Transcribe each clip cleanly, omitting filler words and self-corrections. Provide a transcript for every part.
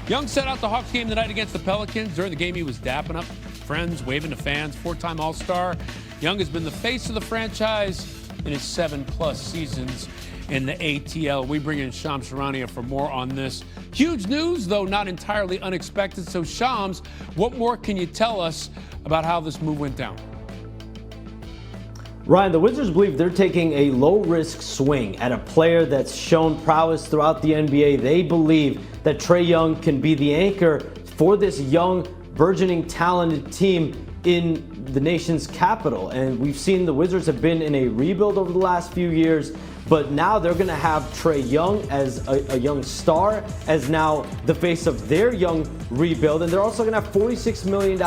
Young set out the Hawks game tonight against the Pelicans. During the game, he was dapping up friends, waving to fans, four-time All-Star. Young has been the face of the franchise in his 7+ seasons in the ATL. We bring in Shams Charania for more on this. Huge news, though not entirely unexpected. So, Shams, what more can you tell us about how this move went down? Ryan, the Wizards believe they're taking a low-risk swing at a player that's shown prowess throughout the NBA. They believe that Trae Young can be the anchor for this young, burgeoning, talented team in the nation's capital. And we've seen the Wizards have been in a rebuild over the last few years, but now they're going to have Trae Young as a young star, as now the face of their young rebuild. And they're also going to have $46 million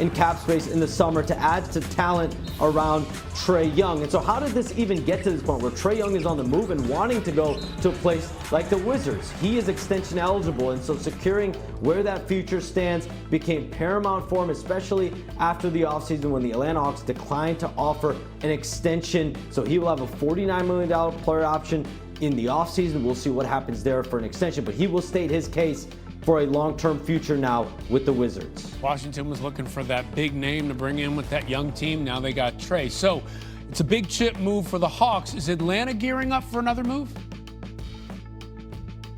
in cap space in the summer to add to talent around Trae Young. And so how did this even get to this point where Trae Young is on the move and wanting to go to a place like the Wizards? He is extension eligible, and so securing where that future stands became paramount for him, especially after the offseason when the Atlanta Hawks declined to offer an extension. So he will have a $49 million player option in the offseason. We'll see what happens there for an extension, but he will state his case for a long-term future now with the Wizards. Washington was looking for that big name to bring in with that young team. Now they got Trae. So it's a big chip move for the Hawks. Is Atlanta gearing up for another move?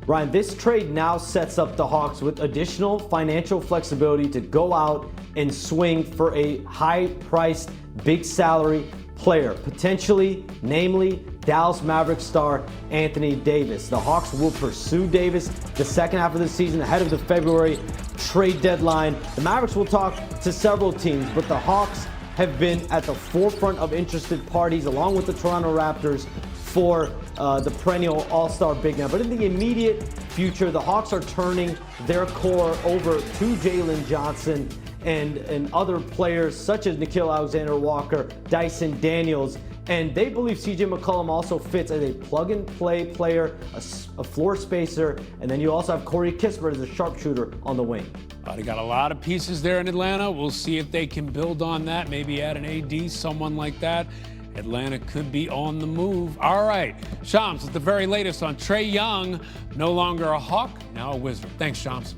Ryan, this trade now sets up the Hawks with additional financial flexibility to go out and swing for a high-priced, big salary player, potentially, namely, Dallas Mavericks star Anthony Davis. The Hawks will pursue Davis the second half of the season ahead of the February trade deadline. The Mavericks will talk to several teams, but the Hawks have been at the forefront of interested parties along with the Toronto Raptors for the perennial all-star big man. But in the immediate future, the Hawks are turning their core over to Jalen Johnson and other players such as Nickeil Alexander-Walker, Dyson Daniels. And they believe CJ McCollum also fits as a plug-and-play player, a floor spacer, and then you also have Corey Kispert as a sharpshooter on the wing. They got a lot of pieces there in Atlanta. We'll see if they can build on that, maybe add an AD, someone like that. Atlanta could be on the move. All right, Shams, it's the very latest on Trae Young, no longer a Hawk, now a Wizard. Thanks, Shams.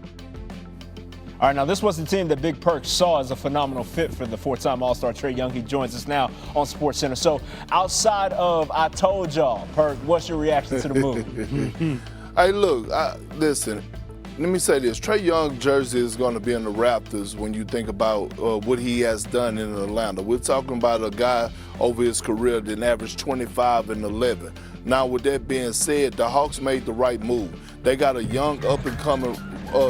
All right, now this was the team that Big Perk saw as a phenomenal fit for the four-time All-Star Trae Young. He joins us now on SportsCenter. So outside of I told y'all, Perk, what's your reaction to the move? Hey, look, listen, let me say this. Trae Young jersey is going to be in the Raptors when you think about what he has done in Atlanta. We're talking about a guy over his career that averaged 25 and 11. Now, with that being said, the Hawks made the right move. They got a young up-and-coming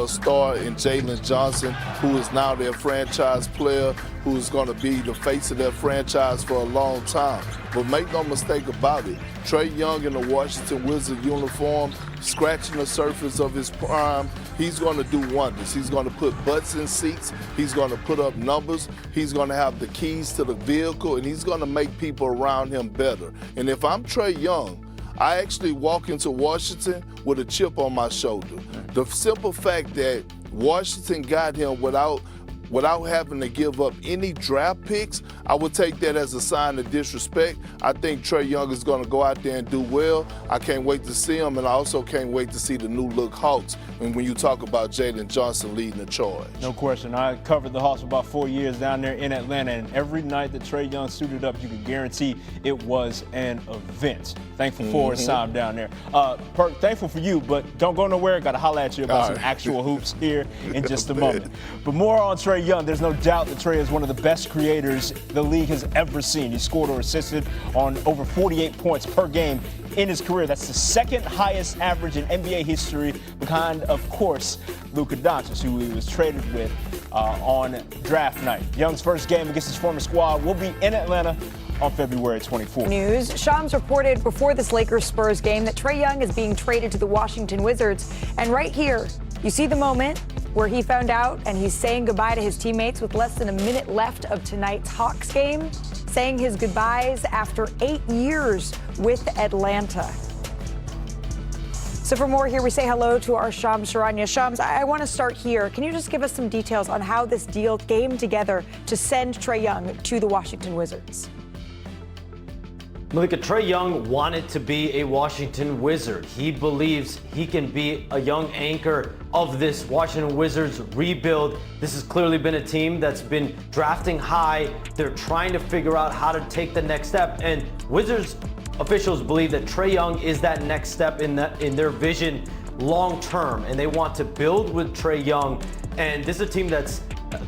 star in Jalen Johnson, who is now their franchise player, who's going to be the face of their franchise for a long time. But make no mistake about it, Trae Young in the Washington Wizards uniform, scratching the surface of his prime, he's going to do wonders. He's going to put butts in seats. He's going to put up numbers. He's going to have the keys to the vehicle, and he's going to make people around him better. And if I'm Trae Young, I actually walk into Washington with a chip on my shoulder. The simple fact that Washington got him without having to give up any draft picks, I would take that as a sign of disrespect. I think Trae Young is going to go out there and do well. I can't wait to see him, and I also can't wait to see the new look Hawks when you talk about Jalen Johnson leading the charge. No question. I covered the Hawks for about 4 years down there in Atlanta, and every night that Trae Young suited up, you could guarantee it was an event. Thankful for his time down there. Perk, thankful for you, but don't go nowhere. Got to holler at you about some actual hoops here in just a moment. But more on Trae Young. There's no doubt that Trae is one of the best creators the league has ever seen. He scored or assisted on over 48 points per game in his career. That's the second highest average in NBA history, behind, of course, Luka Doncic, who he was traded with on draft night. Young's first game against his former squad will be in Atlanta on February 24th. News. Shams reported before this Lakers-Spurs game that Trae Young is being traded to the Washington Wizards. And right here, you see the moment where he found out, and he's saying goodbye to his teammates with less than a minute left of tonight's Hawks game, saying his goodbyes after 8 years with Atlanta. So for more here, we say hello to our Shams Charania. Shams, I want to start here. Can you just give us some details on how this deal came together to send Trae Young to the Washington Wizards? Malika, Trae Young wanted to be a Washington Wizard. He believes he can be a young anchor of this Washington Wizards rebuild. This has clearly been a team that's been drafting high. They're trying to figure out how to take the next step, and Wizards officials believe that Trae Young is that next step in their vision long term, and they want to build with Trae Young. And this is a team that's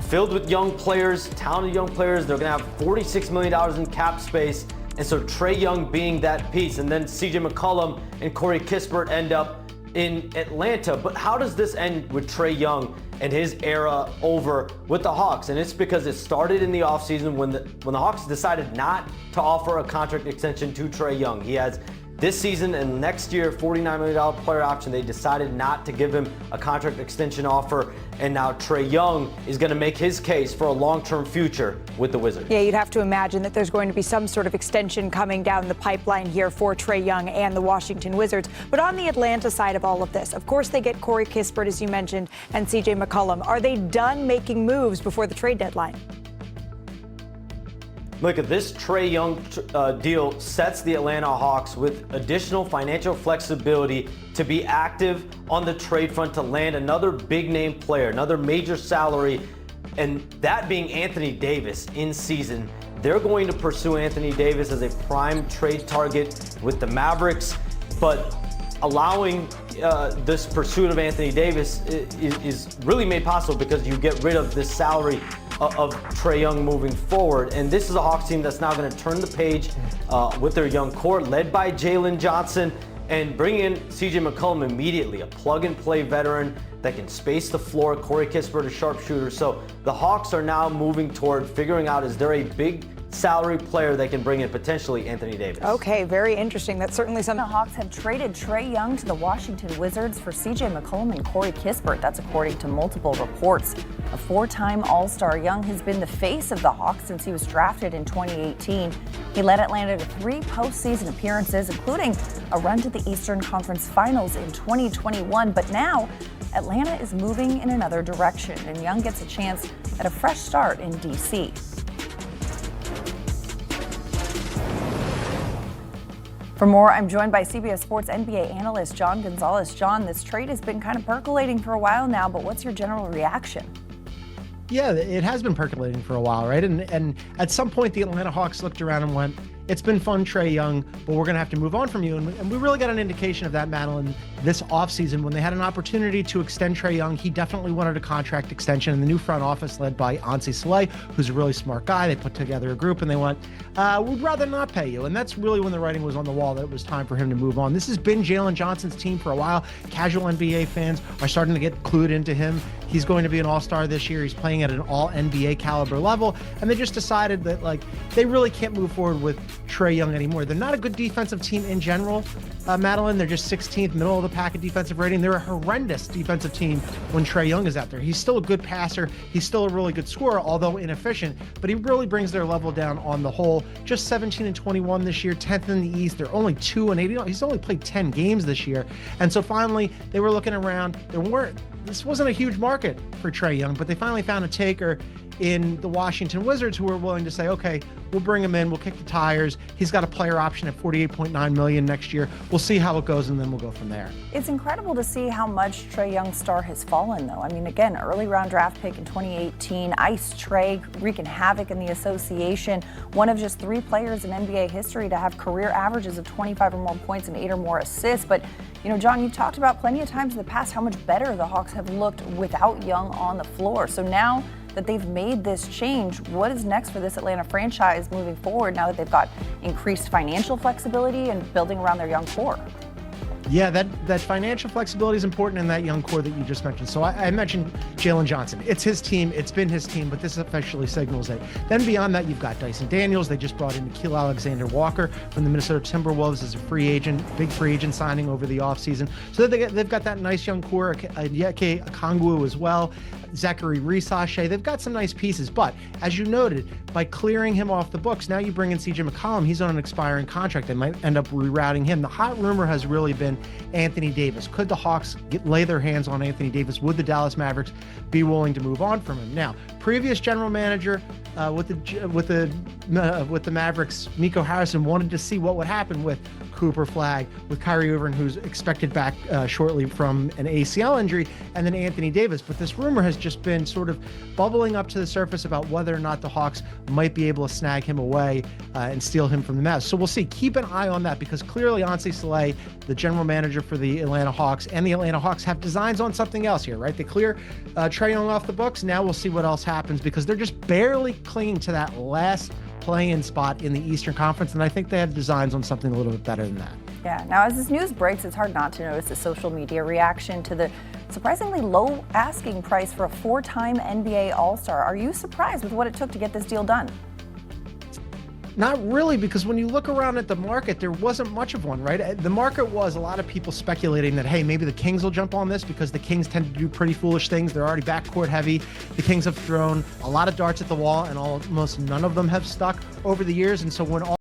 filled with young players, talented young players. They're going to have $46 million in cap space. And so Trae Young being that piece, and then CJ McCollum and Corey Kispert end up in Atlanta. But how does this end with Trae Young and his era over with the Hawks? And it's because it started in the offseason when the Hawks decided not to offer a contract extension to Trae Young. He has this season and next year, $49 million player option. They decided not to give him a contract extension offer, and now Trae Young is going to make his case for a long-term future with the Wizards. Yeah, you'd have to imagine that there's going to be some sort of extension coming down the pipeline here for Trae Young and the Washington Wizards. But on the Atlanta side of all of this, of course, they get Corey Kispert, as you mentioned, and CJ McCollum. Are they done making moves before the trade deadline? Look at this Trae Young deal sets the Atlanta Hawks with additional financial flexibility to be active on the trade front to land another big name player, another major salary, and that being Anthony Davis in season. They're going to pursue Anthony Davis as a prime trade target with the Mavericks, but allowing this pursuit of Anthony Davis is really made possible because you get rid of this salary of Trae Young moving forward. And this is a Hawks team that's now going to turn the page with their young core led by Jalen Johnson and bring in CJ McCollum immediately, a plug-and-play veteran that can space the floor. Corey Kispert, a sharpshooter. So the Hawks are now moving toward figuring out, is there a big salary player they can bring in, potentially Anthony Davis? Okay, very interesting. That's certainly something. The Hawks have traded Trae Young to the Washington Wizards for CJ McCollum and Corey Kispert. That's according to multiple reports. A four-time All-Star, Young has been the face of the Hawks since he was drafted in 2018. He led Atlanta to 3 postseason appearances, including a run to the Eastern Conference Finals in 2021. But now, Atlanta is moving in another direction, and Young gets a chance at a fresh start in D.C. For more, I'm joined by CBS Sports NBA analyst John Gonzalez. John, this trade has been kind of percolating for a while now, but what's your general reaction? Yeah, it has been percolating for a while, right? And at some point, the Atlanta Hawks looked around and went, it's been fun, Trae Young, but we're going to have to move on from you. And we really got an indication of that, Madeline, this offseason when they had an opportunity to extend Trae Young. He definitely wanted a contract extension. And the new front office, led by Ansi Saleh, who's a really smart guy, they put together a group and they went, we'd rather not pay you. And that's really when the writing was on the wall that it was time for him to move on. This has been Jalen Johnson's team for a while. Casual NBA fans are starting to get clued into him. He's going to be an all-star this year. He's playing at an all-NBA caliber level. And they just decided that, they really can't move forward with Trae Young anymore. They're not a good defensive team in general, Madeline. They're just 16th, middle of the pack in defensive rating. They're a horrendous defensive team when Trae Young is out there. He's still a good passer. He's still a really good scorer, although inefficient. But he really brings their level down on the whole. Just 17-21 this year, 10th in the East. They're only 2-8. He's only played 10 games this year. And so finally, they were looking around. This wasn't a huge market for Trae Young, but they finally found a taker in the Washington Wizards who were willing to say, okay, we'll bring him in, we'll kick the tires. He's got a player option at $48.9 million next year. We'll see how it goes, and then we'll go from there. It's incredible to see how much Trae Young's star has fallen, though. I mean, again, early round draft pick in 2018, Ice Trae wreaking havoc in the association. One of just 3 players in NBA history to have career averages of 25 or more points and 8 or more assists. But, John, you've talked about plenty of times in the past how much better the Hawks have looked without Young on the floor. So now that they've made this change, what is next for this Atlanta franchise moving forward now that they've got increased financial flexibility and building around their young core? Yeah, that financial flexibility is important in that young core that you just mentioned. So I mentioned Jalen Johnson. It's his team. It's been his team, but this officially signals it. Then beyond that, you've got Dyson Daniels. They just brought in Nikhil Alexander-Walker from the Minnesota Timberwolves as a free agent, big free agent signing over the offseason. So they've got that nice young core, Onyeka Okongwu as well, Zachary Resache. They've got some nice pieces, but as you noted, by clearing him off the books, now you bring in CJ McCollum. He's on an expiring contract. They might end up rerouting him. The hot rumor has really been Anthony Davis. Could the Hawks lay their hands on Anthony Davis? Would the Dallas Mavericks be willing to move on from him? Now, previous general manager with the Mavericks, Nico Harrison, wanted to see what would happen with Cooper Flagg, with Kyrie Irving, who's expected back shortly from an ACL injury, and then Anthony Davis. But this rumor has just been sort of bubbling up to the surface about whether or not the Hawks might be able to snag him away and steal him from the Mavs. So we'll see. Keep an eye on that, because clearly Ansei Saleh, the general manager for the Atlanta Hawks, and the Atlanta Hawks have designs on something else here, right? They clear Trae Young off the books. Now we'll see what else happens, because they're just barely clinging to that last play-in spot in the Eastern Conference, and I think they have designs on something a little bit better than that. Yeah, now as this news breaks, it's hard not to notice the social media reaction to the surprisingly low asking price for a 4-time NBA All-Star. Are you surprised with what it took to get this deal done? Not really, because when you look around at the market, there wasn't much of one, right? The market was a lot of people speculating that, hey, maybe the Kings will jump on this, because the Kings tend to do pretty foolish things. They're already backcourt heavy. The Kings have thrown a lot of darts at the wall, and almost none of them have stuck over the years. And so when all